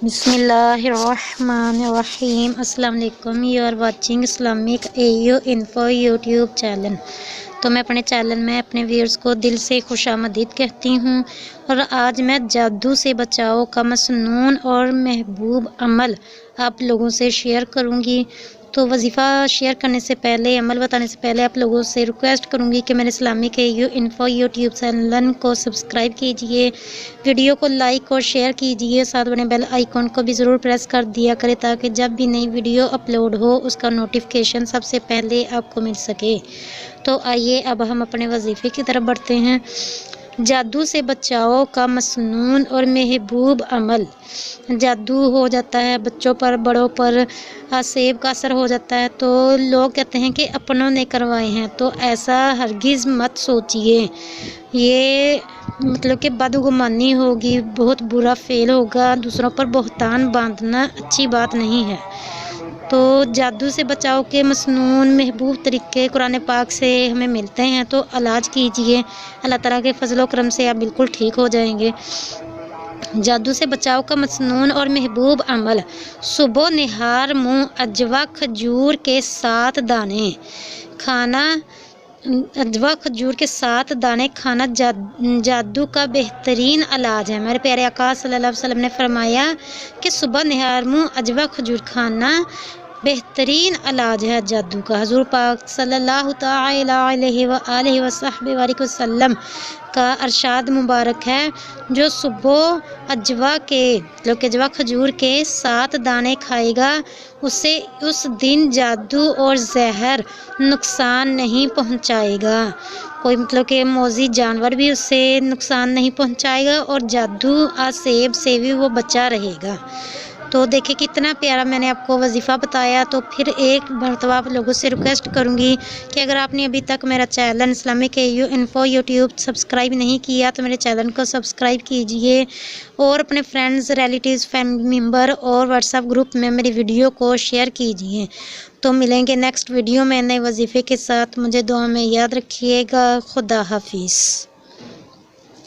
بسم اللہ الرحمن الرحیم۔ السلام علیکم، you are watching Islamic AU info YouTube channel. تو میں اپنے چینل میں اپنے ویورز کو دل سے خوش آمدید کہتی ہوں، اور آج میں جادو سے بچاؤ کا مسنون اور محبوب عمل آپ لوگوں سے شیئر کروں گی۔ تو وظیفہ شیئر کرنے سے پہلے، عمل بتانے سے پہلے آپ لوگوں سے ریکویسٹ کروں گی کہ میرے Islamic AU info YouTube channel کو سبسکرائب کیجئے، ویڈیو کو لائک اور شیئر کیجئے، ساتھ بنے بیل آئیکن کو بھی ضرور پریس کر دیا کرے تاکہ جب بھی نئی ویڈیو اپلوڈ ہو اس کا نوٹیفیکیشن سب سے پہلے آپ کو مل سکے۔ تو آئیے اب ہم اپنے وظیفے کی طرف بڑھتے ہیں۔ جادو سے بچاؤ کا مسنون اور محبوب عمل۔ جادو ہو جاتا ہے بچوں پر، بڑوں پر، سیب کا اثر ہو جاتا ہے تو لوگ کہتے ہیں کہ اپنوں نے کروائے ہیں، تو ایسا ہرگز مت سوچئے۔ یہ مطلب کہ بدگمانی ہوگی، بہت برا فعل ہوگا، دوسروں پر بہتان باندھنا اچھی بات نہیں ہے۔ تو جادو سے بچاؤ کے مسنون محبوب طریقے قرآن پاک سے ہمیں ملتے ہیں، تو علاج کیجئے، اللہ تعالیٰ کے فضل و کرم سے آپ بالکل ٹھیک ہو جائیں گے۔ جادو سے بچاؤ کا مسنون اور محبوب عمل۔ صبح نہار منہ اجوا کھجور کے 7 دانے کھانا۔ اجوا کھجور کے 7 دانے کھانا جادو کا بہترین علاج ہے۔ ہمارے پیارے آقا صلی اللہ علیہ وسلم نے فرمایا کہ صبح نہار منہ اجوا کھجور کھانا بہترین علاج ہے جادو کا۔ حضور پاک صلی اللہ تعالی علیہ وآلہ وصحبہ وبارک وسلم کا ارشاد مبارک ہے، جو صبح اجوا کھجور کے 7 دانے کھائے گا اسے اس دن جادو اور زہر نقصان نہیں پہنچائے گا۔ کوئی مطلب کہ موذی جانور بھی اسے نقصان نہیں پہنچائے گا، اور جادو سیب سے بھی وہ بچا رہے گا۔ تو دیکھیں کتنا پیارا میں نے آپ کو وظیفہ بتایا۔ تو پھر ایک مرتبہ آپ لوگوں سے ریکویسٹ کروں گی کہ اگر آپ نے ابھی تک میرا channel Islamic AU info YouTube subscribe نہیں کیا تو میرے چینل کو سبسکرائب کیجئے، اور اپنے فرینڈز، ریلیٹیوز، فیملی ممبر اور واٹس ایپ گروپ میں میری ویڈیو کو شیئر کیجئے۔ تو ملیں گے نیکسٹ ویڈیو میں نئے وظیفے کے ساتھ۔ مجھے دعا میں یاد رکھیے گا۔ خدا حافظ۔